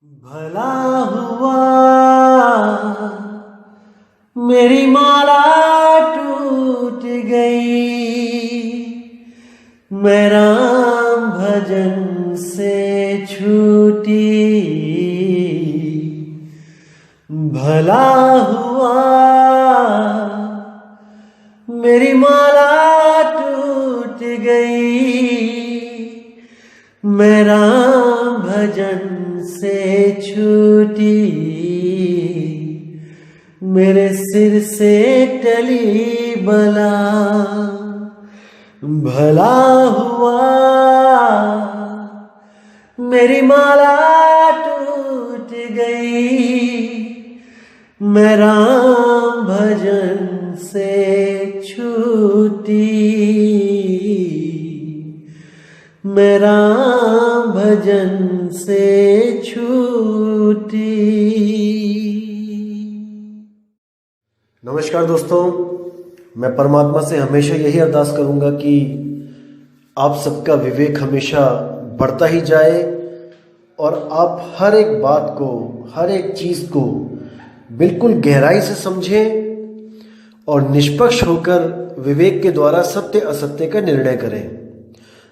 भला हुआ मेरी माला टूट गई, मैं राम भजन से छूटी। भला हुआ मेरी माला टूट गई, मैं राम भजन से छूटी। मेरे सिर से टली बला, भला हुआ मेरी माला टूट गई, मैं राम भजन से छूटी। मैं राम भजन से छूटी। नमस्कार दोस्तों, मैं परमात्मा से हमेशा यही अरदास करूंगा कि आप सबका विवेक हमेशा बढ़ता ही जाए और आप हर एक बात को, हर एक चीज़ को बिल्कुल गहराई से समझें और निष्पक्ष होकर विवेक के द्वारा सत्य असत्य का निर्णय करें।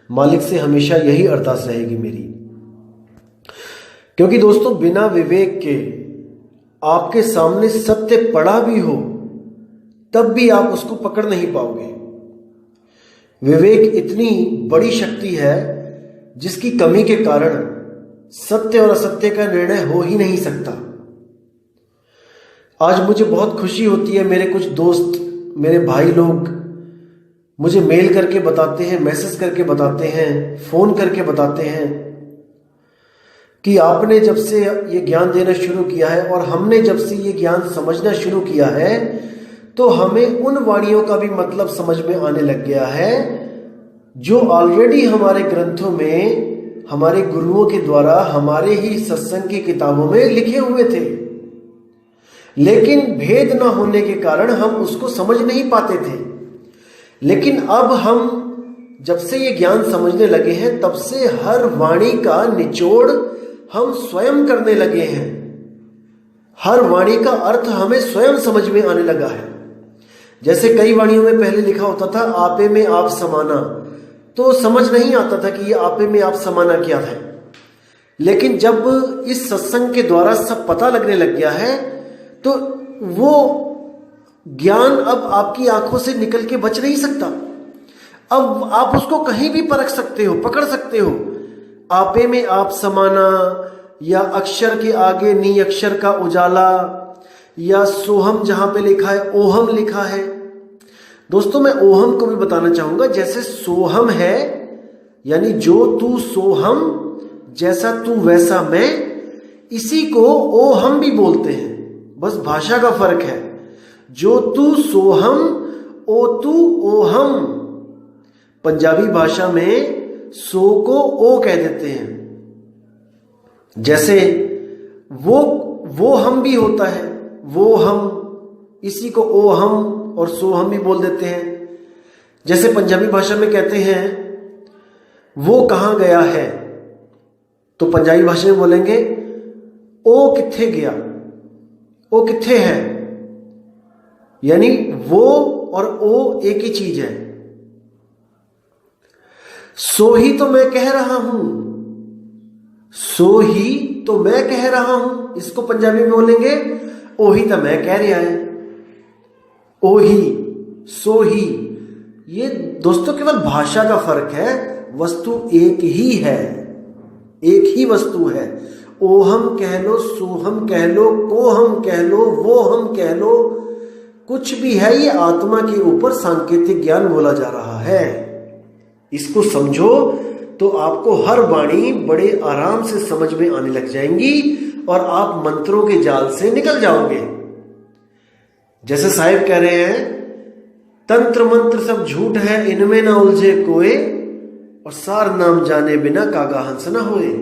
मालिक से हमेशा यही अरदास रहेगी मेरी, क्योंकि दोस्तों बिना विवेक के आपके सामने सत्य पड़ा भी हो तब भी आप उसको पकड़ नहीं पाओगे। विवेक इतनी बड़ी शक्ति है जिसकी कमी के कारण सत्य और असत्य का निर्णय हो ही नहीं सकता। आज मुझे बहुत खुशी होती है, मेरे कुछ दोस्त, मेरे भाई लोग मुझे मेल करके बताते हैं, मैसेज करके बताते हैं, फोन करके बताते हैं कि आपने जब से ये ज्ञान देना शुरू किया है और हमने जब से ये ज्ञान समझना शुरू किया है तो हमें उन वाणियों का भी मतलब समझ में आने लग गया है जो ऑलरेडी हमारे ग्रंथों में, हमारे गुरुओं के द्वारा, हमारे ही सत्संग की किताबों में लिखे हुए थे, लेकिन भेद न होने के कारण हम उसको समझ नहीं पाते थे। लेकिन अब हम जब से ये ज्ञान समझने लगे हैं तब से हर वाणी का निचोड़ हम स्वयं करने लगे हैं। हर वाणी का अर्थ हमें स्वयं समझ में आने लगा है। जैसे कई वाणियों में पहले लिखा होता था आपे में आप समाना, तो समझ नहीं आता था कि ये आपे में आप समाना क्या है। लेकिन जब इस सत्संग के द्वारा सब पता लगने लग गया है तो वो ज्ञान अब आपकी आंखों से निकल के बच नहीं सकता। अब आप उसको कहीं भी परख सकते हो, पकड़ सकते हो। आपे में आप समाना, या अक्षर के आगे नी अक्षर का उजाला, या सोहम जहां पे लिखा है ओहम लिखा है। दोस्तों मैं ओहम को भी बताना चाहूंगा। जैसे सोहम है यानी जो तू सोहम, जैसा तू वैसा मैं, इसी को ओहम भी बोलते हैं, बस भाषा का फर्क है। जो तू सोहम, ओ तू ओहम। पंजाबी भाषा में सो को ओ कह देते हैं। जैसे वो हम भी होता है, वो हम, इसी को ओ हम और सो हम भी बोल देते हैं। जैसे पंजाबी भाषा में कहते हैं वो कहाँ गया है, तो पंजाबी भाषा में बोलेंगे ओ किथे गया, ओ किथे है, यानी वो और ओ एक ही चीज है। सो ही तो मैं कह रहा हूं, सो ही तो मैं कह रहा हूं, इसको पंजाबी में बोलेंगे ओही तो मैं कह रहा है। ओही, सो ही, ये दोस्तों केवल भाषा का फर्क है, वस्तु एक ही है, एक ही वस्तु है। ओहम कह लो, सोहम कह लो, कोहम कह लो, वो हम कह लो, कुछ भी है, ये आत्मा के ऊपर सांकेतिक ज्ञान बोला जा रहा है। इसको समझो तो आपको हर वाणी बड़े आराम से समझ में आने लग जाएंगी और आप मंत्रों के जाल से निकल जाओगे। जैसे साहिब कह रहे हैं तंत्र मंत्र सब झूठ है, इनमें ना उलझे कोई, और सार नाम जाने बिना कागा हंस ना होए।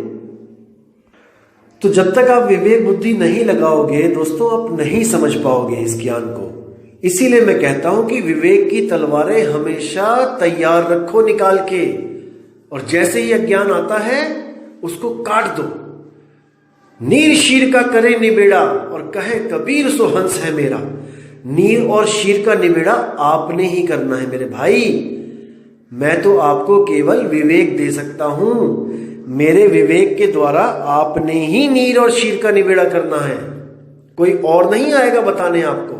तो जब तक आप विवेक बुद्धि नहीं लगाओगे दोस्तों, आप नहीं समझ पाओगे इस ज्ञान को। इसीलिए मैं कहता हूं कि विवेक की तलवारें हमेशा तैयार रखो निकाल के, और जैसे ही अज्ञान आता है उसको काट दो। नीर शीर का करे निबेड़ा और कहे कबीर सो हंस है मेरा। नीर और शीर का निबेड़ा आपने ही करना है मेरे भाई। मैं तो आपको केवल विवेक दे सकता हूं। मेरे विवेक के द्वारा आपने ही नीर और शीर का निबेड़ा करना है, कोई और नहीं आएगा बताने आपको।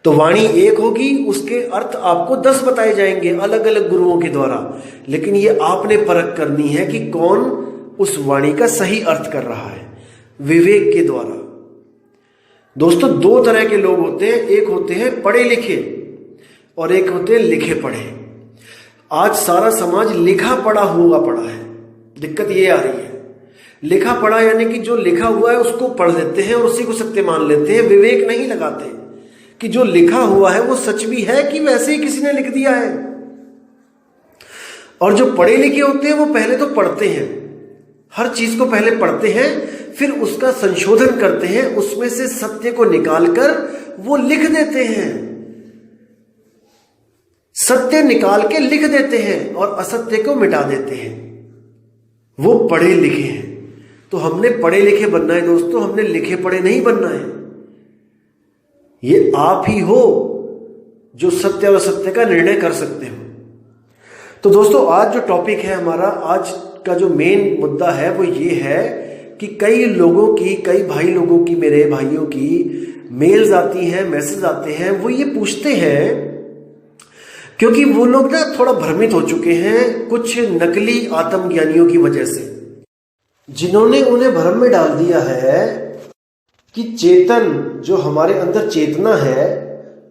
तो वाणी एक होगी, उसके अर्थ आपको 10 बताए जाएंगे अलग अलग गुरुओं के द्वारा, लेकिन ये आपने परख करनी है कि कौन उस वाणी का सही अर्थ कर रहा है विवेक के द्वारा। दोस्तों, 2 तरह के लोग होते हैं, एक होते हैं पढ़े लिखे और एक होते हैं लिखे पढ़े। आज सारा समाज लिखा पढ़ा हुआ पड़ा है। दिक्कत ये आ रही है, लिखा पढ़ा यानी कि जो लिखा हुआ है उसको पढ़ लेते हैं और उसी को सत्य मान लेते हैं, विवेक नहीं लगाते कि जो लिखा हुआ है वो सच भी है कि वैसे ही किसी ने लिख दिया है। और जो पढ़े लिखे होते हैं वो पहले तो पढ़ते हैं, हर चीज को पहले पढ़ते हैं, फिर उसका संशोधन करते हैं, उसमें से सत्य को निकालकर वो लिख देते हैं। सत्य निकाल के लिख देते हैं और असत्य को मिटा देते हैं। वो पढ़े लिखे हैं। तो हमने पढ़े लिखे बनना है दोस्तों, हमने लिखे पढ़े नहीं बनना है। ये आप ही हो जो सत्य और असत्य का निर्णय कर सकते हो। तो दोस्तों, आज जो टॉपिक है हमारा, आज का जो मेन मुद्दा है वो ये है कि कई लोगों की, कई भाई लोगों की, मेरे भाइयों की मेल्स आती हैं, मैसेज आते हैं, वो ये पूछते हैं क्योंकि वो लोग ना थोड़ा भ्रमित हो चुके हैं कुछ नकली आत्मज्ञानियों की वजह से, जिन्होंने उन्हें भ्रम में डाल दिया है कि चेतन, जो हमारे अंदर चेतना है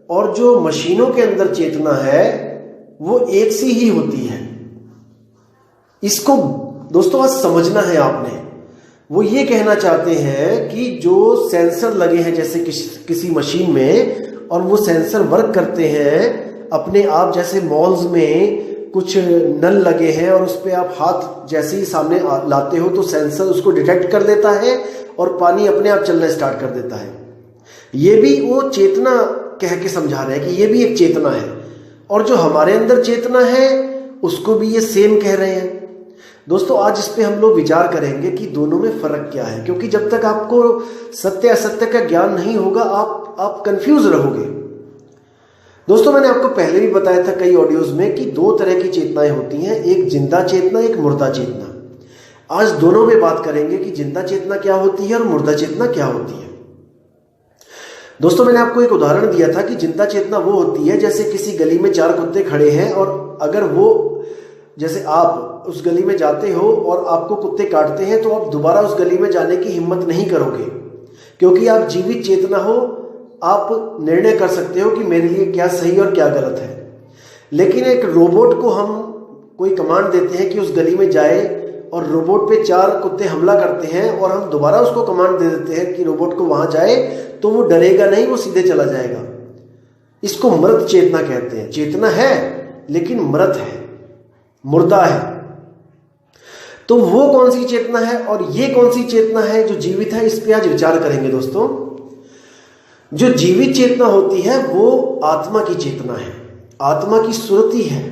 और जो मशीनों के अंदर चेतना है, वो एक सी ही होती है। इसको दोस्तों आज समझना है आपने। वो ये कहना चाहते हैं कि जो सेंसर लगे हैं जैसे किसी मशीन में, और वो सेंसर वर्क करते हैं अपने आप, जैसे मॉल्स में कुछ नल लगे हैं और उस पर आप हाथ जैसे ही सामने लाते हो तो सेंसर उसको डिटेक्ट कर देता है और पानी अपने आप चलना स्टार्ट कर देता है। ये भी वो चेतना कह के समझा रहे हैं कि ये भी एक चेतना है, और जो हमारे अंदर चेतना है उसको भी ये सेम कह रहे हैं। दोस्तों, आज इस पे हम लोग विचार करेंगे कि दोनों में फर्क क्या है, क्योंकि जब तक आपको सत्य असत्य का ज्ञान नहीं होगा आप कंफ्यूज रहोगे। दोस्तों, मैंने आपको पहले भी बताया था कई ऑडियोज में कि 2 तरह की चेतनाएं होती हैं, एक जिंदा चेतना, एक मुर्दा चेतना। आज दोनों में बात करेंगे कि जिंदा चेतना क्या होती है और मुर्दा चेतना क्या होती है। दोस्तों, मैंने आपको एक उदाहरण दिया था कि जिंदा चेतना वो होती है जैसे किसी गली में 4 कुत्ते खड़े हैं और अगर वो, जैसे आप उस गली में जाते हो और आपको कुत्ते काटते हैं तो आप दोबारा उस गली में जाने की हिम्मत नहीं करोगे, क्योंकि आप जीवित चेतना हो, आप निर्णय कर सकते हो कि मेरे लिए क्या सही और क्या गलत है। लेकिन एक रोबोट को हम कोई कमांड देते हैं कि उस गली में जाए और रोबोट पे 4 कुत्ते हमला करते हैं और हम दोबारा उसको कमांड दे देते हैं कि रोबोट को वहां जाए, तो वो डरेगा नहीं, वो सीधे चला जाएगा। इसको मृत चेतना कहते हैं। चेतना है लेकिन मृत है, मुर्दा है। तो वो कौन सी चेतना है और ये कौन सी चेतना है जो जीवित है, इस पे आज विचार करेंगे दोस्तों। जो जीवित चेतना होती है वो आत्मा की चेतना है, आत्मा की सुरति है,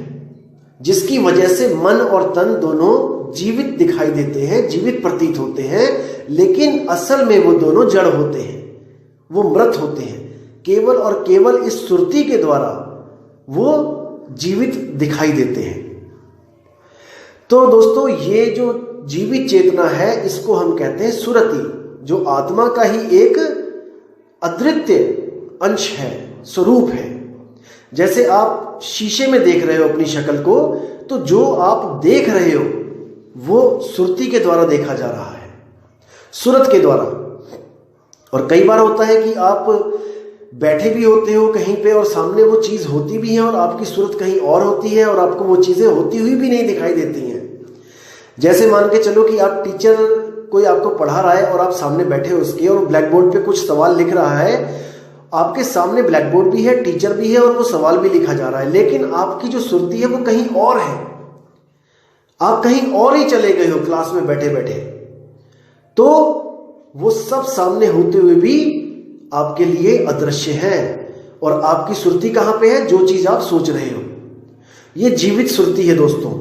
जिसकी वजह से मन और तन दोनों जीवित दिखाई देते हैं, जीवित प्रतीत होते हैं, लेकिन असल में वो दोनों जड़ होते हैं, वो मृत होते हैं। केवल और केवल इस सुरति के द्वारा वो जीवित दिखाई देते हैं। तो दोस्तों, ये जो जीवित चेतना है इसको हम कहते हैं सुरति, जो आत्मा का ही एक अद्वितीय अंश है, स्वरूप है। जैसे आप शीशे में देख रहे हो अपनी शक्ल को, तो जो आप देख रहे हो वो सुरति के द्वारा देखा जा रहा है, सुरत के द्वारा। और कई बार होता है कि आप बैठे भी होते हो कहीं पे और सामने वो चीज होती भी है और आपकी सूरत कहीं और होती है और आपको वो चीजें होती हुई भी नहीं दिखाई देती हैं। जैसे मान के चलो कि आप टीचर कोई आपको पढ़ा रहा है और आप सामने बैठे हो उसके, और ब्लैक बोर्ड पे कुछ सवाल लिख रहा है, आपके सामने ब्लैक बोर्ड भी है, टीचर भी है और वो सवाल भी लिखा जा रहा है, लेकिन आपकी जो सुरती है वो कहीं और है, आप कहीं और ही चले गए हो क्लास में बैठे बैठे। तो वो सब सामने होते हुए भी आपके लिए अदृश्य है और आपकी सुरती कहां पे है, जो चीज आप सोच रहे हो। ये जीवित सुरती है दोस्तों,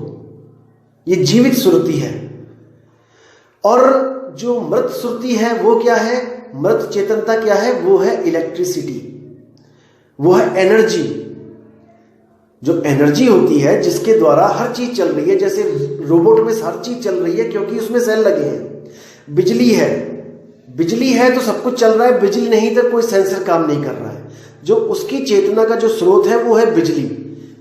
ये जीवित सुरती है। और जो मृत श्रुति है वो क्या है, मृत चेतनता क्या है, वो है इलेक्ट्रिसिटी, वो है एनर्जी। जो एनर्जी होती है जिसके द्वारा हर चीज चल रही है, जैसे रोबोट में हर चीज चल रही है क्योंकि उसमें सेल लगे हैं। बिजली है तो सब कुछ चल रहा है, बिजली नहीं तो कोई सेंसर काम नहीं कर रहा है। जो उसकी चेतना का जो स्रोत है वो है बिजली।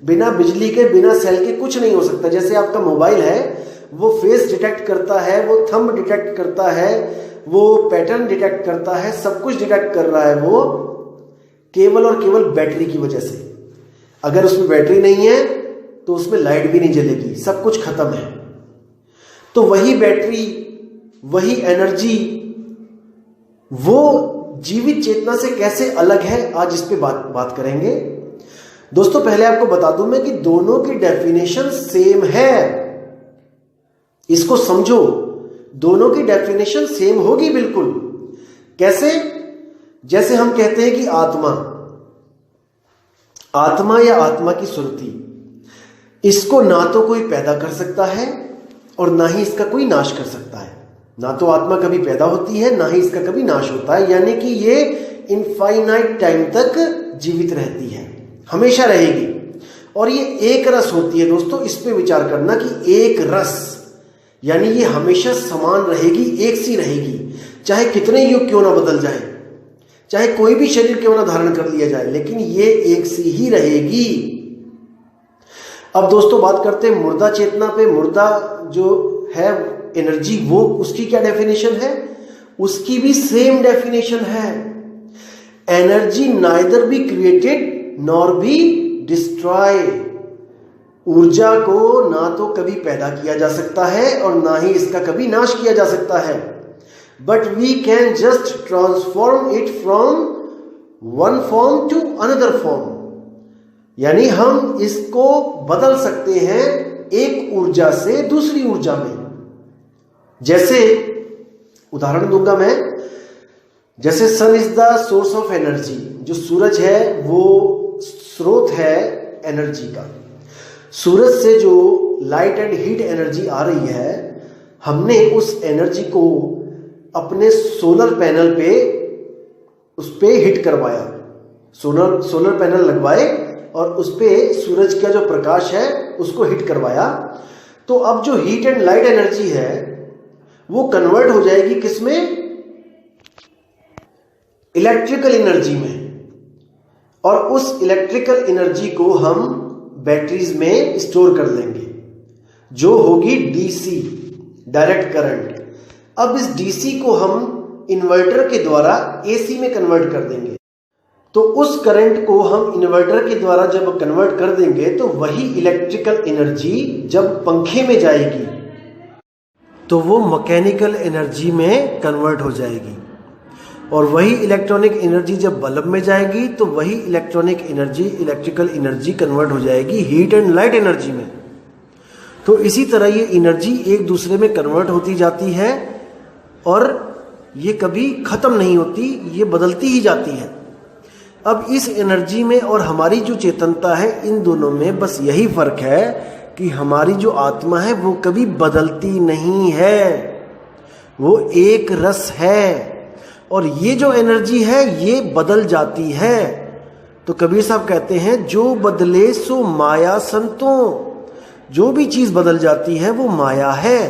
बिना बिजली के, बिना सेल के कुछ नहीं हो सकता। जैसे आपका मोबाइल है, वो फेस डिटेक्ट करता है, वो थंब डिटेक्ट करता है, वो पैटर्न डिटेक्ट करता है, सब कुछ डिटेक्ट कर रहा है वो केवल और केवल बैटरी की वजह से। अगर उसमें बैटरी नहीं है तो उसमें लाइट भी नहीं जलेगी, सब कुछ खत्म है। तो वही बैटरी, वही एनर्जी, वो जीवित चेतना से कैसे अलग है, आज इस पे बात करेंगे। दोस्तों पहले आपको बता दूं मैं कि दोनों की डेफिनेशन सेम है, इसको समझो। दोनों की डेफिनेशन सेम होगी बिल्कुल। कैसे? जैसे हम कहते हैं कि आत्मा या आत्मा की सुरति, इसको ना तो कोई पैदा कर सकता है और ना ही इसका कोई नाश कर सकता है। ना तो आत्मा कभी पैदा होती है, ना ही इसका कभी नाश होता है, यानी कि ये इनफाइनाइट टाइम तक जीवित रहती है, हमेशा रहेगी। और ये एक रस होती है दोस्तों, इस पे विचार करना कि एक रस, यानी ये हमेशा समान रहेगी, एक सी रहेगी, चाहे कितने युग क्यों ना बदल जाए, चाहे कोई भी शरीर क्यों ना धारण कर लिया जाए, लेकिन ये एक सी ही रहेगी। अब दोस्तों बात करते हैं मुर्दा चेतना पे। मुर्दा जो है एनर्जी, वो उसकी क्या डेफिनेशन है? उसकी भी सेम डेफिनेशन है। Energy neither be created nor be destroy. ऊर्जा को ना तो कभी पैदा किया जा सकता है और ना ही इसका कभी नाश किया जा सकता है, but we can just transform it from one form to another form. यानी हम इसको बदल सकते हैं एक ऊर्जा से दूसरी ऊर्जा में। जैसे उदाहरण दूंगा मैं, जैसे sun is the source of energy, जो सूरज है वो स्रोत है एनर्जी का। सूरज से जो लाइट एंड हीट एनर्जी आ रही है, हमने उस एनर्जी को अपने सोलर पैनल पे, उस पे हिट करवाया, सोलर पैनल लगवाए और उस पे सूरज का जो प्रकाश है उसको हिट करवाया। तो अब जो हीट एंड लाइट एनर्जी है वो कन्वर्ट हो जाएगी किसमें? इलेक्ट्रिकल एनर्जी में। और उस इलेक्ट्रिकल एनर्जी को हम बैटरीज में स्टोर कर लेंगे, जो होगी डीसी, डायरेक्ट करंट। अब इस डीसी को हम इन्वर्टर के द्वारा एसी में कन्वर्ट कर देंगे। तो उस करंट को हम इन्वर्टर के द्वारा जब कन्वर्ट कर देंगे तो वही इलेक्ट्रिकल एनर्जी जब पंखे में जाएगी तो वो मैकेनिकल एनर्जी में कन्वर्ट हो जाएगी, और वही इलेक्ट्रॉनिक एनर्जी जब बल्ब में जाएगी तो वही electronic energy, electrical energy convert हो जाएगी हीट एंड लाइट एनर्जी में। तो इसी तरह ये एनर्जी एक दूसरे में कन्वर्ट होती जाती है और ये कभी खत्म नहीं होती, ये बदलती ही जाती है। अब इस एनर्जी में और हमारी जो चेतनता है, इन दोनों में बस यही फर्क है कि हमारी जो आत्मा है वो कभी बदलती नहीं है, वो एक रस है। और ये जो एनर्जी है ये बदल जाती है। तो कबीर साहब कहते हैं, जो बदले सो माया संतों। जो भी चीज बदल जाती है वो माया है,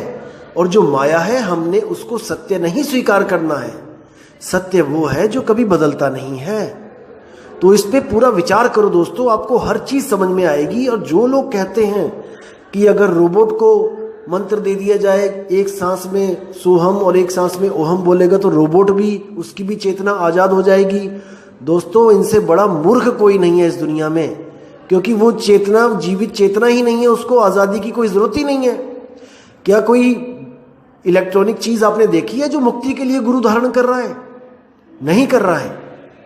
और जो माया है हमने उसको सत्य नहीं स्वीकार करना है। सत्य वो है जो कभी बदलता नहीं है। तो इस पे पूरा विचार करो दोस्तों, आपको हर चीज समझ में आएगी। और जो लोग कहते हैं कि अगर रोबोट को मंत्र दे दिया जाए, एक सांस में सोहम और एक सांस में ओहम बोलेगा तो रोबोट भी, उसकी भी चेतना आजाद हो जाएगी, दोस्तों इनसे बड़ा मूर्ख कोई नहीं है इस दुनिया में। क्योंकि वो चेतना जीवित चेतना ही नहीं है, उसको आजादी की कोई जरूरत ही नहीं है। क्या कोई इलेक्ट्रॉनिक चीज आपने देखी है जो मुक्ति के लिए गुरु धारण कर रहा है? नहीं कर रहा है।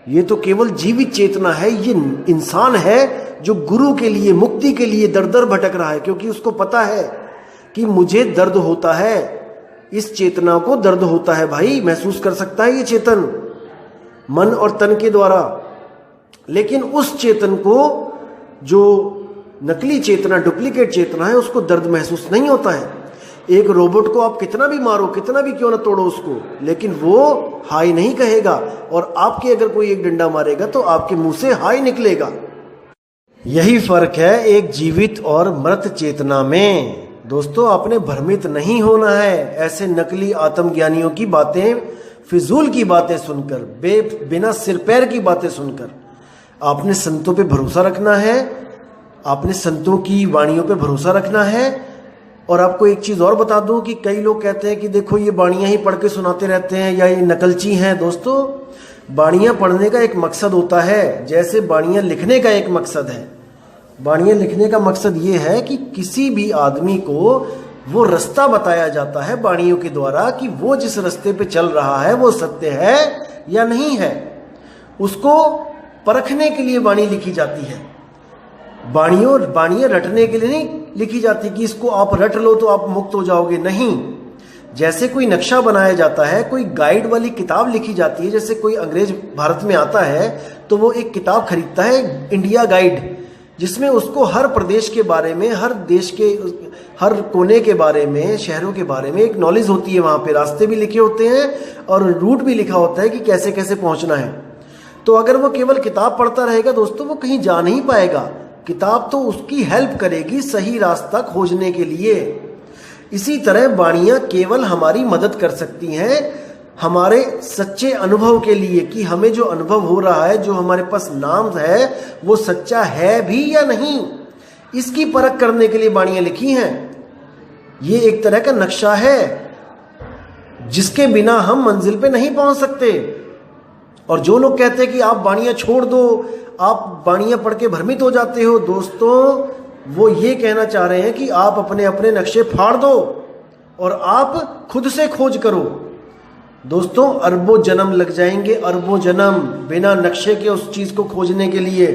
ये तो केवल जीवित चेतना है, ये इंसान है जो गुरु के लिए, मुक्ति के लिए दर दर भटक रहा है, क्योंकि उसको पता है कि मुझे दर्द होता है, इस चेतना को दर्द होता है भाई, महसूस कर सकता है ये चेतन मन और तन के द्वारा। लेकिन उस चेतन को, जो नकली चेतना, डुप्लीकेट चेतना है, उसको दर्द महसूस नहीं होता है। एक रोबोट को आप कितना भी मारो, कितना भी क्यों ना तोड़ो उसको, लेकिन वो हाय नहीं कहेगा। और आपके अगर कोई एक डंडा मारेगा तो आपके मुंह से हाय निकलेगा। यही फर्क है एक जीवित और मृत चेतना में। दोस्तों, आपने भ्रमित नहीं होना है ऐसे नकली आत्मज्ञानियों की बातें, फिजूल की बातें सुनकर, बिना सिर पैर की बातें सुनकर। आपने संतों पे भरोसा रखना है, आपने संतों की वाणियों पे भरोसा रखना है। और आपको एक चीज और बता दूं कि कई लोग कहते हैं कि देखो ये बाणियां ही पढ़ के सुनाते रहते हैं या ये नकलची हैं। दोस्तों, बाणियां पढ़ने का एक मकसद होता है, जैसे बाणियां लिखने का एक मकसद है। बाणियां लिखने का मकसद ये है कि किसी भी आदमी को वो रास्ता बताया जाता है बाणियों के द्वारा कि वो जिस रास्ते पे चल रहा है वो सत्य है या नहीं है। उसको परखने के लिए बाणी लिखी जाती है। बाणियां रटने के लिए नहीं लिखी जाती कि इसको आप रट लो तो आप मुक्त हो जाओगे, नहीं। जैसे कोई नक्शा बनाया जाता है, कोई गाइड वाली किताब लिखी जाती है। जैसे कोई अंग्रेज भारत में आता है तो वो एक किताब खरीदता है, इंडिया गाइड, जिसमें उसको हर प्रदेश के बारे में, हर देश के हर कोने के बारे में, शहरों के बारे में एक नॉलेज होती है। वहां पे रास्ते भी लिखे होते हैं और रूट भी लिखा होता है कि कैसे कैसे पहुंचना है। तो अगर वो केवल किताब पढ़ता रहेगा दोस्तों, वो कहीं जा नहीं पाएगा। किताब तो उसकी हेल्प करेगी सही रास्ता खोजने के लिए। इसी तरह बाणियां केवल हमारी मदद कर सकती हैं हमारे सच्चे अनुभव के लिए, कि हमें जो अनुभव हो रहा है, जो हमारे पास नाम है, वो सच्चा है भी या नहीं, इसकी परख करने के लिए बाणियां लिखी हैं। ये एक तरह का नक्शा है जिसके बिना हम मंजिल पे नहीं पहुंच सकते। और जो लोग कहते हैं कि आप बाणियां छोड़ दो, आप बाणियां पढ़ के भ्रमित हो जाते हो, दोस्तों वो ये कहना चाह रहे हैं कि आप अपने अपने नक्शे फाड़ दो और आप खुद से खोज करो। दोस्तों, अरबों जन्म लग जाएंगे, अरबों जन्म बिना नक्शे के उस चीज को खोजने के लिए।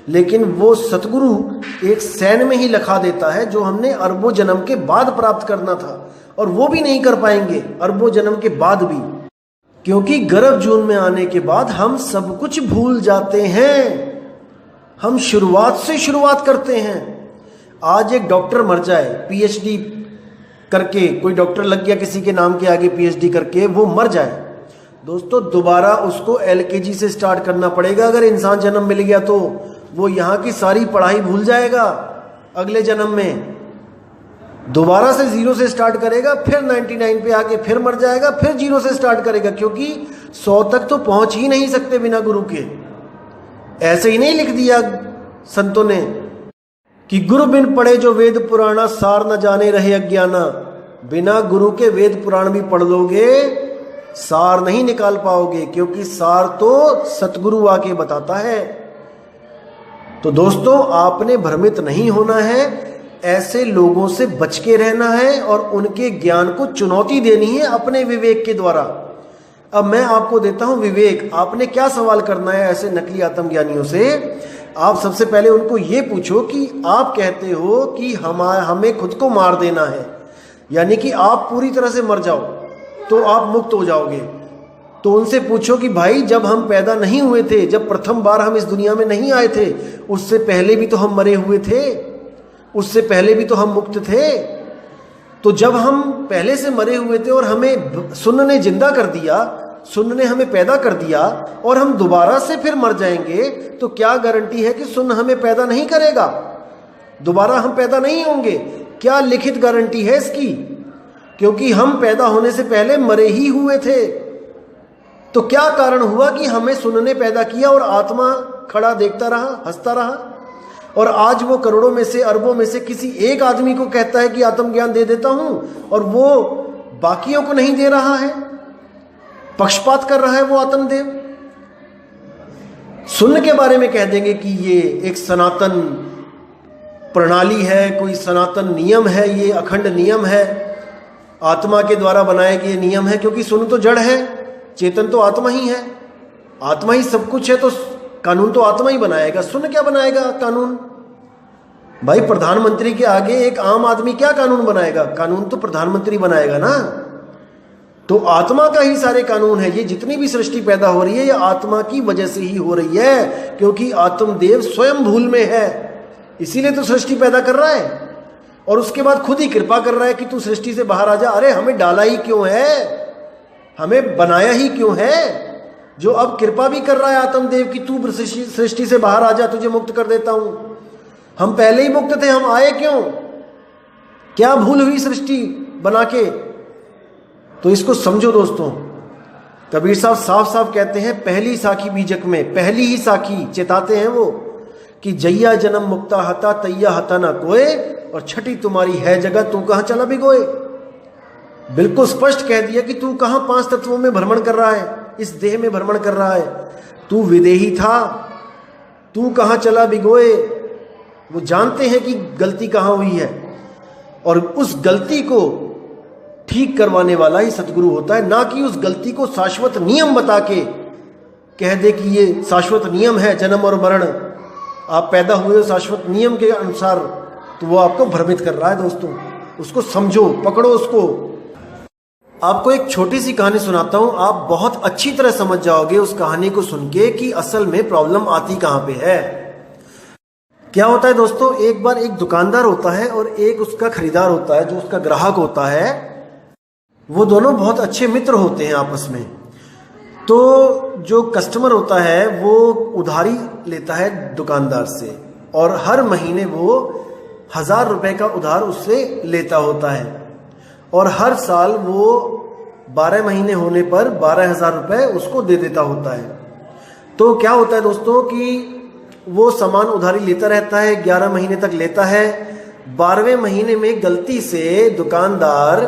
लेकिन वो सतगुरु एक सैन में ही लिखा देता है जो हमने अरबों जन्म के बाद प्राप्त करना था, और वो भी नहीं कर पाएंगे अरबों जन्म के बाद भी, क्योंकि गर्भ जून में आने के बाद हम सब कुछ भूल जाते हैं। हम शुरुआत से शुरुआत करते हैं। आज एक डॉक्टर मर जाए पीएचडी करके, कोई डॉक्टर लग गया किसी के नाम के आगे पीएचडी करके, वो मर जाए दोस्तों, दोबारा उसको एलकेजी से स्टार्ट करना पड़ेगा। अगर इंसान जन्म मिल गया तो वो यहाँ की सारी पढ़ाई भूल जाएगा। अगले जन्म में दोबारा से जीरो से स्टार्ट करेगा, फिर 99 पे आके फिर मर जाएगा, फिर जीरो से स्टार्ट करेगा, क्योंकि 100 तक तो पहुंच ही नहीं सकते बिना गुरु के। ऐसे ही नहीं लिख दिया संतों ने कि गुरु बिन पढ़े जो वेद पुराना, सार न जाने रहे अज्ञाना। बिना गुरु के वेद पुराण भी पढ़ लोगे, सार नहीं निकाल पाओगे, क्योंकि सार तो सतगुरु आके बताता है। तो दोस्तों, आपने भ्रमित नहीं होना है, ऐसे लोगों से बच के रहना है और उनके ज्ञान को चुनौती देनी है अपने विवेक के द्वारा। अब मैं आपको देता हूं विवेक। आपने क्या सवाल करना है ऐसे नकली आत्मज्ञानियों से? आप सबसे पहले उनको ये पूछो कि आप कहते हो कि हमें खुद को मार देना है, यानी कि आप पूरी तरह से मर जाओ तो आप मुक्त हो जाओगे। तो उनसे पूछो कि भाई, जब हम पैदा नहीं हुए थे, जब प्रथम बार हम इस दुनिया में नहीं आए थे, उससे पहले भी तो हम मरे हुए थे, उससे पहले भी तो हम मुक्त थे। तो जब हम पहले से मरे हुए थे और हमें सुन्न ने जिंदा कर दिया, सुन्न ने हमें पैदा कर दिया, और हम दोबारा से फिर मर जाएंगे, तो क्या गारंटी है कि सुन्न हमें पैदा नहीं करेगा? दोबारा हम पैदा नहीं होंगे? क्या लिखित गारंटी है इसकी? क्योंकि हम पैदा होने से पहले मरे ही हुए थे। तो क्या कारण हुआ कि हमें सुन्न ने पैदा किया और आत्मा खड़ा देखता रहा, हंसता रहा, और आज वो करोड़ों में से, अरबों में से किसी एक आदमी को कहता है कि आत्मज्ञान दे देता हूं, और वो बाकियों को नहीं दे रहा है, पक्षपात कर रहा है वो आत्मदेव। सुन्न के बारे में कह देंगे कि ये एक सनातन प्रणाली है, कोई सनातन नियम है, ये अखंड नियम है, आत्मा के द्वारा बनाए गए नियम है, क्योंकि सुन्न तो जड़ है, चेतन तो आत्मा ही है, आत्मा ही सब कुछ है, तो कानून तो आत्मा ही बनाएगा, सुन्न क्या बनाएगा कानून? भाई, प्रधानमंत्री के आगे एक आम आदमी क्या कानून बनाएगा? कानून तो प्रधानमंत्री बनाएगा ना। तो आत्मा का ही सारे कानून है। ये जितनी भी सृष्टि पैदा हो रही है, ये आत्मा की वजह से ही हो रही है, क्योंकि आत्मदेव स्वयं भूल में है, इसीलिए तो सृष्टि पैदा कर रहा है। और उसके बाद खुद ही कृपा कर रहा है कि तू सृष्टि से बाहर आ जा। अरे हमें डाला ही क्यों है, हमें बनाया ही क्यों है, जो अब कृपा भी कर रहा है आत्मदेव की तू सृष्टि से बाहर आ जा, तुझे मुक्त कर देता हूं। हम पहले ही मुक्त थे, हम आए क्यों, क्या भूल हुई सृष्टि बना के। तो इसको समझो दोस्तों, कबीर साहब साफ साफ कहते हैं पहली साखी बीजक में, पहली ही साखी चेताते हैं वो कि जैया जन्म मुक्ता हता तैया हता ना कोय, और छठी तुम्हारी है जगह तू कहां चला भिगोए। बिल्कुल स्पष्ट कह दिया कि तू कहां 5 तत्वों में भ्रमण कर रहा है, इस देह में भ्रमण कर रहा है, तू विदेही था, तू कहां चला भिगोए। वो जानते हैं कि गलती कहां हुई है, और उस गलती को ठीक करवाने वाला ही सतगुरु होता है, ना कि उस गलती को शाश्वत नियम बता के कह दे कि ये शाश्वत नियम है जन्म और मरण, आप पैदा हुए हो शाश्वत नियम के अनुसार। तो वो आपको भ्रमित कर रहा है दोस्तों, उसको समझो, पकड़ो उसको। आपको एक छोटी सी कहानी सुनाता हूं, आप बहुत अच्छी तरह समझ जाओगे उस कहानी को सुन के कि असल में प्रॉब्लम आती कहां पे है। क्या होता है दोस्तों, एक बार एक दुकानदार होता है और एक उसका खरीदार होता है, जो उसका ग्राहक होता है। वो दोनों बहुत अच्छे मित्र होते हैं आपस में। तो जो कस्टमर होता है वो उधारी लेता है दुकानदार से, और हर महीने वो 1000 रुपए का उधार उससे लेता होता है, और हर साल वो 12 महीने होने पर 12,000 रुपए उसको दे देता होता है। तो क्या होता है दोस्तों कि वो सामान उधारी लेता रहता है, 11 महीने तक लेता है। 12वें महीने में गलती से दुकानदार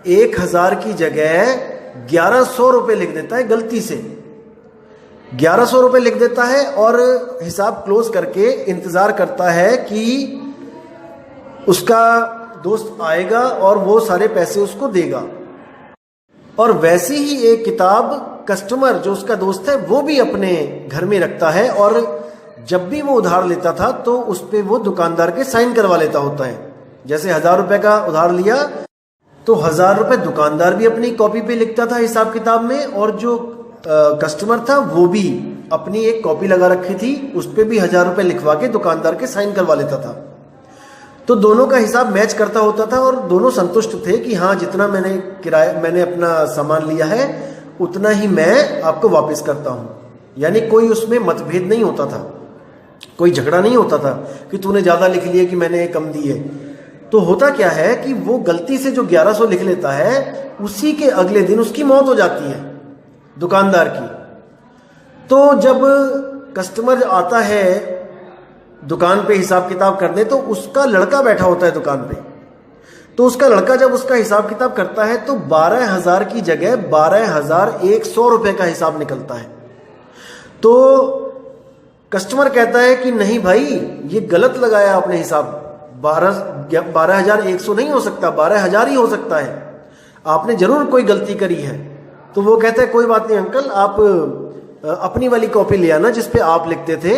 1000 की जगह 1100 रुपए लिख देता है, गलती से 1100 रुपए लिख देता है, और हिसाब क्लोज करके इंतजार करता है कि उसका दोस्त आएगा और वो सारे पैसे उसको देगा। और वैसी ही एक किताब कस्टमर जो उसका दोस्त है वो भी अपने घर में रखता है, और जब भी वो उधार लेता था तो उस पे वो दुकानदार के साइन करवा लेता होता है। जैसे 1000 रुपए का उधार लिया तो 1000 रुपए दुकानदार भी अपनी कॉपी पे लिखता था हिसाब किताब में, और जो कस्टमर था वो भी अपनी एक कॉपी लगा रखी थी, उस पे भी 1000 रुपए लिखवा के दुकानदार के साइन करवा लेता था। तो दोनों का हिसाब मैच करता होता था, और दोनों संतुष्ट थे कि हाँ जितना मैंने अपना सामान लिया है उतना ही मैं आपको वापस करता हूं। यानी कोई उसमें मतभेद नहीं होता था, कोई झगड़ा नहीं होता था कि तूने ज्यादा लिख लिया कि मैंने कम दिए। तो होता क्या है कि वो गलती से जो 1100 लिख लेता है, उसी के अगले दिन उसकी मौत हो जाती है दुकानदार की। तो जब कस्टमर आता है दुकान पे हिसाब किताब करने, तो उसका लड़का बैठा होता है दुकान पे। तो उसका लड़का जब उसका हिसाब किताब करता है तो 12,000 की जगह 12,100 रुपए का हिसाब निकलता है। तो कस्टमर कहता है कि नहीं भाई, ये गलत लगाया आपने हिसाब, 12,100 नहीं हो सकता, 12,000 ही हो सकता है, आपने जरूर कोई गलती करी है। तो वो कहता है कोई बात नहीं अंकल, आप अपनी वाली कॉपी ले आना जिसपे आप लिखते थे,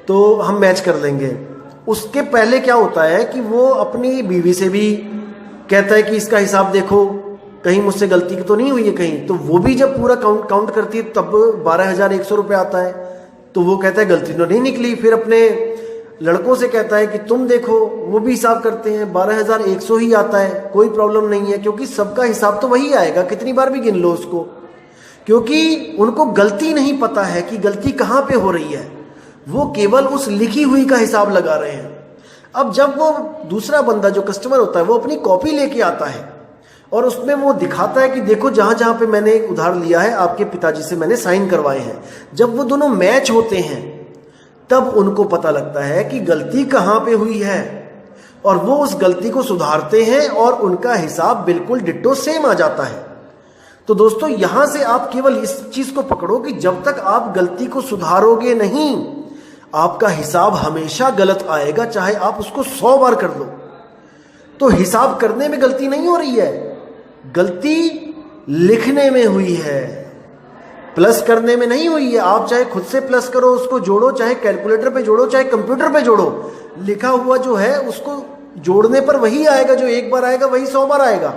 तो हम मैच कर लेंगे। उसके पहले क्या होता है कि वो अपनी बीवी से भी कहता है कि इसका हिसाब देखो, कहीं मुझसे गलती तो नहीं हुई है कहीं। तो वो भी जब पूरा काउंट करती है तब 12,100 रुपये आता है। तो वो कहता है गलती तो नहीं निकली। फिर अपने लड़कों से कहता है कि तुम देखो, वो भी हिसाब करते हैं, 12,100 ही आता है, कोई प्रॉब्लम नहीं है, क्योंकि सबका हिसाब तो वही आएगा, कितनी बार भी गिन लो उसको, क्योंकि उनको गलती नहीं पता है कि गलती कहाँ पे हो रही है, वो केवल उस लिखी हुई का हिसाब लगा रहे हैं। अब जब वो दूसरा बंदा जो कस्टमर होता है वो अपनी कॉपी लेके आता है और उसमें वो दिखाता है कि देखो जहां जहां पे मैंने उधार लिया है आपके पिताजी से मैंने साइन करवाए हैं, जब वो दोनों मैच होते हैं तब उनको पता लगता है कि गलती कहां पे हुई है और वो उस गलती को सुधारते हैं और उनका हिसाब बिल्कुल डिट्टो सेम आ जाता है। तो दोस्तों यहां से आप केवल इस चीज को पकड़ो कि जब तक आप गलती को सुधारोगे नहीं, आपका हिसाब हमेशा गलत आएगा, चाहे आप उसको 100 बार कर लो। तो हिसाब करने में गलती नहीं हो रही है, गलती लिखने में हुई है, प्लस करने में नहीं हुई है। आप चाहे खुद से प्लस करो, उसको जोड़ो, चाहे कैलकुलेटर पे जोड़ो, चाहे कंप्यूटर पे जोड़ो, लिखा हुआ जो है उसको जोड़ने पर वही आएगा, जो एक बार आएगा वही 100 बार आएगा।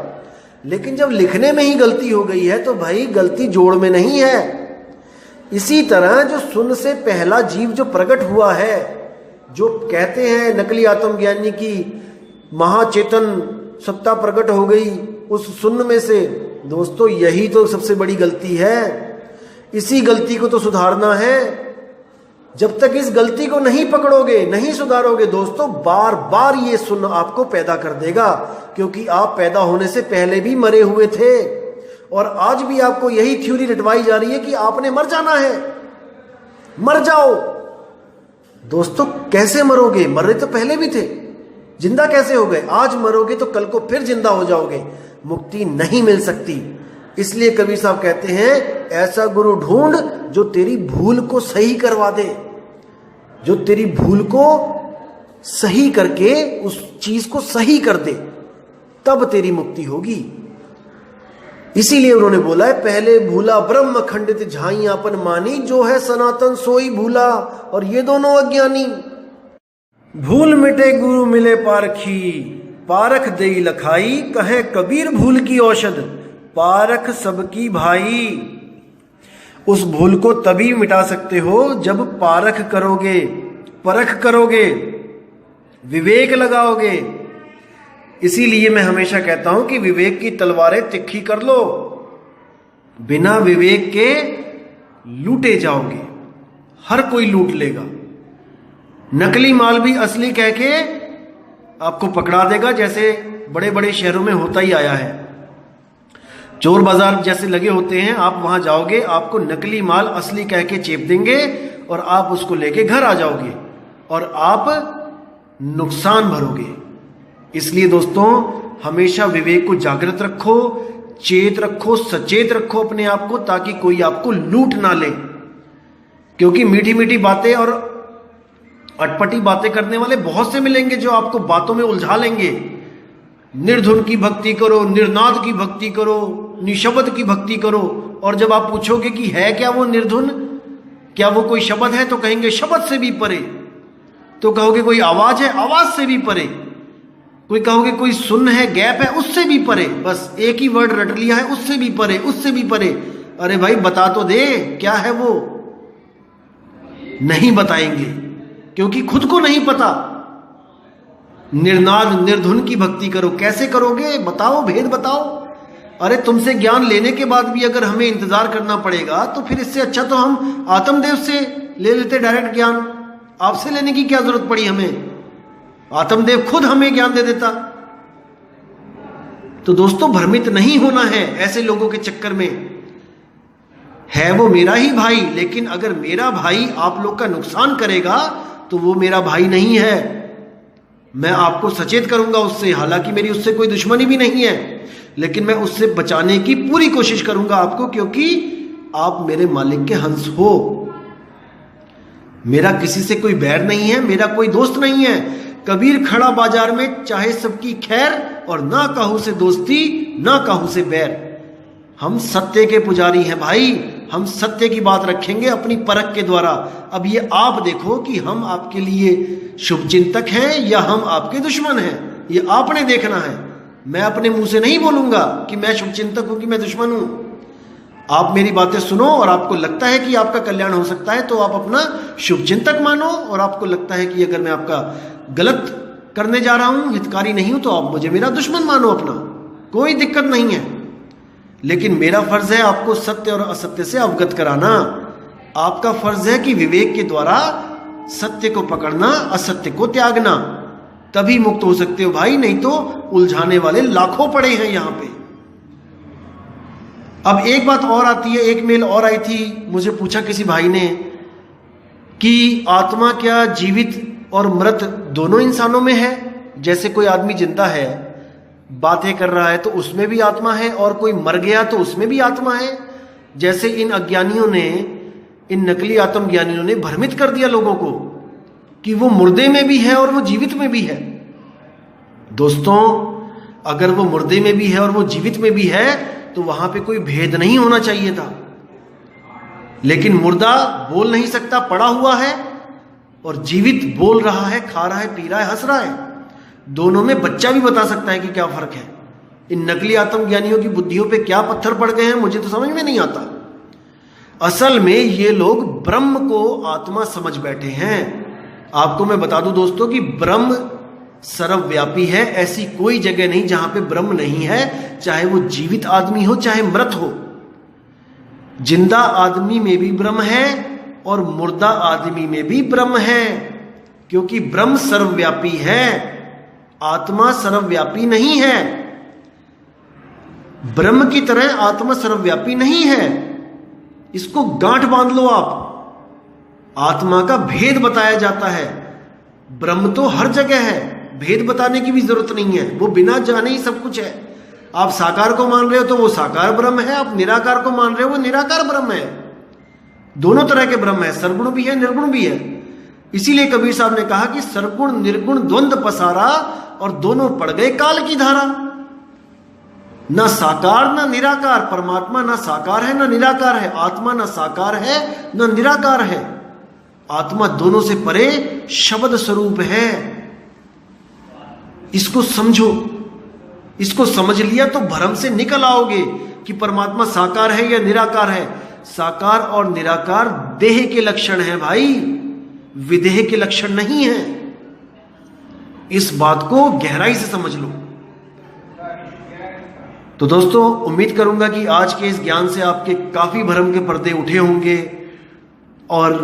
लेकिन जब लिखने में ही गलती हो गई है तो भाई गलती जोड़ में नहीं है। इसी तरह जो शून्य से पहला जीव जो प्रकट हुआ है, जो कहते हैं नकली आत्मज्ञानी की महाचेतन सत्ता प्रकट हो गई उस शून्य में से। दोस्तों यही तो सबसे बड़ी गलती है, इसी गलती को तो सुधारना है। जब तक इस गलती को नहीं पकड़ोगे, नहीं सुधारोगे दोस्तों, बार बार ये शून्य आपको पैदा कर देगा, क्योंकि आप पैदा होने से पहले भी मरे हुए थे और आज भी आपको यही थ्योरी रटवाई जा रही है कि आपने मर जाना है, मर जाओ। दोस्तों कैसे मरोगे? मर रहे तो पहले भी थे, जिंदा कैसे हो गए? आज मरोगे तो कल को फिर जिंदा हो जाओगे, मुक्ति नहीं मिल सकती। इसलिए कबीर साहब कहते हैं ऐसा गुरु ढूंढ जो तेरी भूल को सही करवा दे, जो तेरी भूल को सही करके उस चीज को सही कर दे, तब तेरी मुक्ति होगी। इसीलिए उन्होंने बोला है पहले भूला ब्रह्म खंडित झाइयापन मानी, जो है सनातन सोई भूला और ये दोनों अज्ञानी। भूल मिटे गुरु मिले पारखी, पारख देई लखाई, कहे कबीर भूल की औषध, पारख सबकी भाई। उस भूल को तभी मिटा सकते हो जब पारख करोगे, परख करोगे, विवेक लगाओगे। इसीलिए मैं हमेशा कहता हूं कि विवेक की तलवारें तिखी कर लो, बिना विवेक के लूटे जाओगे, हर कोई लूट लेगा। नकली माल भी असली कह के आपको पकड़ा देगा, जैसे बड़े बड़े शहरों में होता ही आया है। चोर बाजार जैसे लगे होते हैं, आप वहां जाओगे, आपको नकली माल असली कह के चेप देंगे और आप उसको लेके घर आ जाओगे और आप नुकसान भरोगे। इसलिए दोस्तों हमेशा विवेक को जागृत रखो, चेत रखो, सचेत रखो अपने आप को, ताकि कोई आपको लूट ना ले। क्योंकि मीठी मीठी बातें और अटपटी बातें करने वाले बहुत से मिलेंगे जो आपको बातों में उलझा लेंगे। निर्धुन की भक्ति करो, निर्नाद की भक्ति करो, निशब्द की भक्ति करो, और जब आप पूछोगे कि है क्या वो निर्धुन, क्या वो कोई शब्द है, तो कहेंगे शब्द से भी परे। तो कहोगे कोई आवाज है, आवाज से भी परे। कोई कहोगे कोई सुन है, गैप है, उससे भी परे। बस एक ही वर्ड रट लिया है, उससे भी परे, उससे भी परे। अरे भाई बता तो दे क्या है वो। नहीं बताएंगे क्योंकि खुद को नहीं पता। निर्नाद निर्धुन की भक्ति करो। कैसे करोगे? बताओ, भेद बताओ। अरे तुमसे ज्ञान लेने के बाद भी अगर हमें इंतजार करना पड़ेगा तो फिर इससे अच्छा तो हम आत्मदेव से ले लेते डायरेक्ट ज्ञान। आपसे लेने की क्या जरूरत पड़ी हमें? आत्मदेव खुद हमें ज्ञान दे देता। तो दोस्तों भ्रमित नहीं होना है ऐसे लोगों के चक्कर में। है वो मेरा ही भाई, लेकिन अगर मेरा भाई आप लोग का नुकसान करेगा तो वो मेरा भाई नहीं है। मैं आपको सचेत करूंगा उससे, हालांकि मेरी उससे कोई दुश्मनी भी नहीं है, लेकिन मैं उससे बचाने की पूरी कोशिश करूंगा आपको, क्योंकि आप मेरे मालिक के हंस हो। मेरा किसी से कोई बैर नहीं है, मेरा कोई दोस्त नहीं है। कबीर खड़ा बाजार में चाहे सबकी खैर, और ना काहू से दोस्ती ना काहू से बैर। हम सत्य के पुजारी हैं भाई, हम सत्य की बात रखेंगे अपनी परख के द्वारा। अब ये आप देखो कि हम आपके लिए शुभचिंतक हैं या हम आपके दुश्मन हैं, ये आपने देखना है। मैं अपने मुंह से नहीं बोलूंगा कि मैं शुभचिंतक हूं कि मैं दुश्मन हूं। आप मेरी बातें सुनो और आपको लगता है कि आपका कल्याण हो सकता है तो आप अपना शुभचिंतक मानो, और आपको लगता है कि अगर मैं आपका गलत करने जा रहा हूं, हितकारी नहीं हूं, तो आप मुझे मेरा दुश्मन मानो अपना, कोई दिक्कत नहीं है। लेकिन मेरा फर्ज है आपको सत्य और असत्य से अवगत कराना। आपका फर्ज है कि विवेक के द्वारा सत्य को पकड़ना, असत्य को त्यागना, तभी मुक्त हो सकते हो भाई, नहीं तो उलझाने वाले लाखों पड़े हैं यहां पे। अब एक बात और आती है, एक मेल और आई थी, मुझे पूछा किसी भाई ने कि आत्मा क्या जीवित और मृत दोनों इंसानों में है? जैसे कोई आदमी जिंदा है, बातें कर रहा है, तो उसमें भी आत्मा है, और कोई मर गया तो उसमें भी आत्मा है। जैसे इन अज्ञानियों ने, इन नकली आत्मज्ञानियों ने भ्रमित कर दिया लोगों को कि वो मुर्दे में भी है और वो जीवित में भी है। दोस्तों अगर वो मुर्दे में भी है और वो जीवित में भी है तो वहां पे कोई भेद नहीं होना चाहिए था। लेकिन मुर्दा बोल नहीं सकता, पड़ा हुआ है, और जीवित बोल रहा है, खा रहा है, पी रहा है, हंस रहा है। दोनों में बच्चा भी बता सकता है कि क्या फर्क है। इन नकली आत्मज्ञानियों की बुद्धियों पे क्या पत्थर पड़ गए हैं मुझे तो समझ में नहीं आता। असल में ये लोग ब्रह्म को आत्मा समझ बैठे हैं। आपको मैं बता दूं दोस्तों कि ब्रह्म सर्वव्यापी है। ऐसी कोई जगह नहीं जहां पे ब्रह्म नहीं है, चाहे वो जीवित आदमी हो चाहे मृत हो। जिंदा आदमी में भी ब्रह्म है और मुर्दा आदमी में भी ब्रह्म है, क्योंकि ब्रह्म सर्वव्यापी है, आत्मा सर्वव्यापी नहीं है। ब्रह्म की तरह आत्मा सर्वव्यापी नहीं है। इसको गांठ बांध लो आप। आत्मा का भेद बताया जाता है, ब्रह्म तो हर जगह है, भेद बताने की भी जरूरत नहीं है, वो बिना जाने ही सब कुछ है। आप साकार को मान रहे हो तो वो साकार ब्रह्म है, आप निराकार को मान रहे हो वो निराकार ब्रह्म है। दोनों तरह के ब्रह्म है, सर्वगुण भी है निर्गुण भी है। इसीलिए कबीर साहब ने कहा कि सर्वगुण निर्गुण द्वंद्व पसारा और दोनों पड़ गए काल की धारा। ना साकार ना निराकार, परमात्मा ना साकार है ना निराकार है, आत्मा ना साकार है ना निराकार है। आत्मा दोनों से परे शब्द स्वरूप है। इसको समझो, इसको समझ लिया तो भ्रम से निकल आओगे कि परमात्मा साकार है या निराकार है। साकार और निराकार देह के लक्षण हैं भाई, विदेह के लक्षण नहीं है। इस बात को गहराई से समझ लो। तो दोस्तों, उम्मीद करूंगा कि आज के इस ज्ञान से आपके काफी भ्रम के पर्दे उठे होंगे और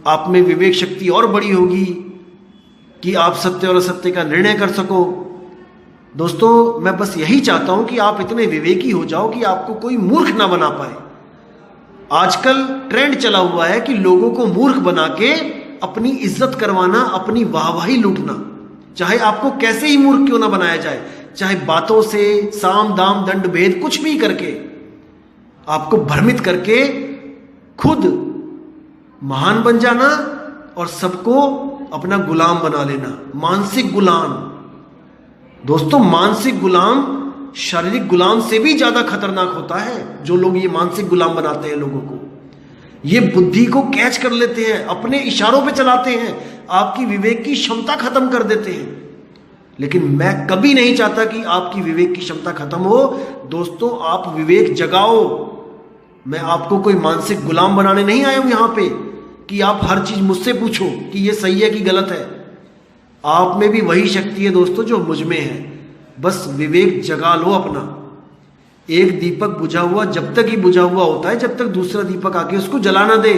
आप में विवेक शक्ति और बड़ी होगी कि आप सत्य और असत्य का निर्णय कर सको। दोस्तों, मैं बस यही चाहता हूं कि आप इतने विवेकी हो जाओ कि आपको कोई मूर्ख ना बना पाए। आजकल ट्रेंड चला हुआ है कि लोगों को मूर्ख बना के अपनी इज्जत करवाना, अपनी वाहवाही लूटना, चाहे आपको कैसे ही मूर्ख क्यों ना बनाया जाए, चाहे बातों से, साम दाम दंड भेद कुछ भी करके, आपको भ्रमित करके खुद महान बन जाना और सबको अपना गुलाम बना लेना। मानसिक गुलाम। दोस्तों, मानसिक गुलाम शारीरिक गुलाम से भी ज्यादा खतरनाक होता है। जो लोग ये मानसिक गुलाम बनाते हैं लोगों को, ये बुद्धि को कैच कर लेते हैं, अपने इशारों पे चलाते हैं, आपकी विवेक की क्षमता खत्म कर देते हैं। लेकिन मैं कभी नहीं चाहता कि आपकी विवेक की क्षमता खत्म हो। दोस्तों, आप विवेक जगाओ। मैं आपको कोई मानसिक गुलाम बनाने नहीं आया हूं यहां पे कि आप हर चीज मुझसे पूछो कि ये सही है कि गलत है। आप में भी वही शक्ति है दोस्तों जो मुझ में है। बस विवेक जगा लो अपना। एक दीपक बुझा हुआ जब तक ही बुझा हुआ होता है जब तक दूसरा दीपक आके उसको जला ना दे,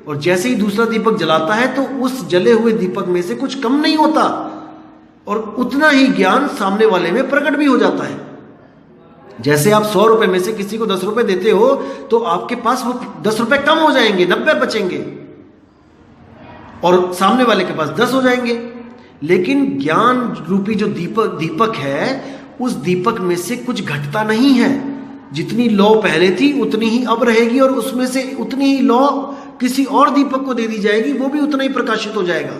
और जैसे ही दूसरा दीपक जलाता है तो उस जले हुए दीपक में से कुछ कम नहीं होता और उतना ही ज्ञान सामने वाले में प्रकट भी हो जाता है। जैसे आप 100 रुपए में से किसी को 10 रुपए देते हो तो आपके पास वो 10 रुपए कम हो जाएंगे, 90 बचेंगे और सामने वाले के पास 10 हो जाएंगे। लेकिन ज्ञान रूपी जो दीपक है, उस दीपक में से कुछ घटता नहीं है। जितनी लौ पहले थी उतनी ही अब रहेगी और उसमें से उतनी ही लौ किसी और दीपक को दे दी जाएगी, वो भी उतना ही प्रकाशित हो जाएगा।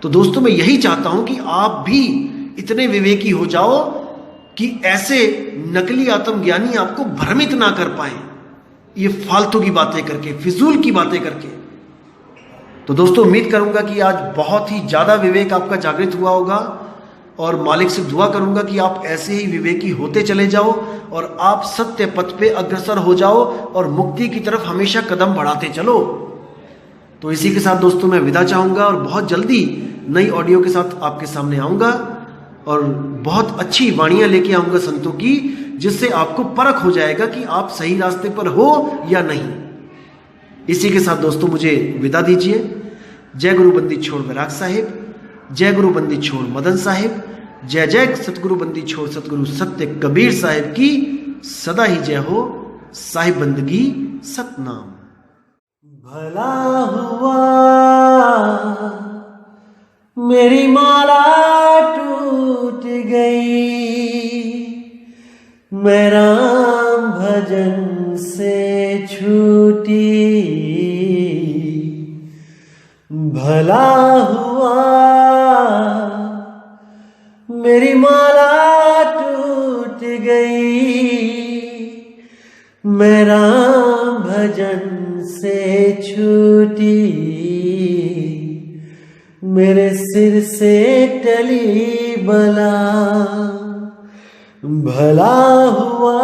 तो दोस्तों, मैं यही चाहता हूं कि आप भी इतने विवेकी हो जाओ कि ऐसे नकली आत्मज्ञानी आपको भ्रमित ना कर पाए, ये फालतू की बातें करके, फिजूल की बातें करके। तो दोस्तों, उम्मीद करूंगा कि आज बहुत ही ज्यादा विवेक आपका जागृत हुआ होगा और मालिक से दुआ करूंगा कि आप ऐसे ही विवेकी होते चले जाओ और आप सत्य पथ पे अग्रसर हो जाओ और मुक्ति की तरफ हमेशा कदम बढ़ाते चलो। तो इसी के साथ दोस्तों मैं विदा चाहूंगा और बहुत जल्दी नई ऑडियो के साथ आपके सामने आऊंगा और बहुत अच्छी वाणियां लेके आऊंगा संतों की, जिससे आपको परख हो जाएगा कि आप सही रास्ते पर हो या नहीं। इसी के साथ दोस्तों मुझे विदा दीजिए। जय गुरु बंदी छोड़ बैराग साहिब, जय गुरु बंदी छोड़ मदन साहिब, जय जय सतगुरु बंदी छोड़ सतगुरु सत्य कबीर साहिब की सदा ही जय हो। साहिब बंदगी सतनाम। भला हुआ मेरी माला टूट गई, मैं राम भजन से छूटी। भला हुआ मेरी माला टूट गई, मैं राम भजन से छूटी। मेरे सिर से टली बला, भला हुआ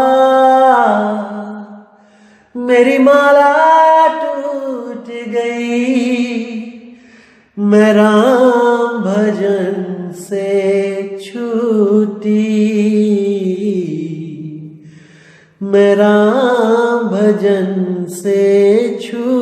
मेरी माला टूट गई, मैं राम भजन से मैं राम भजन से छूटी।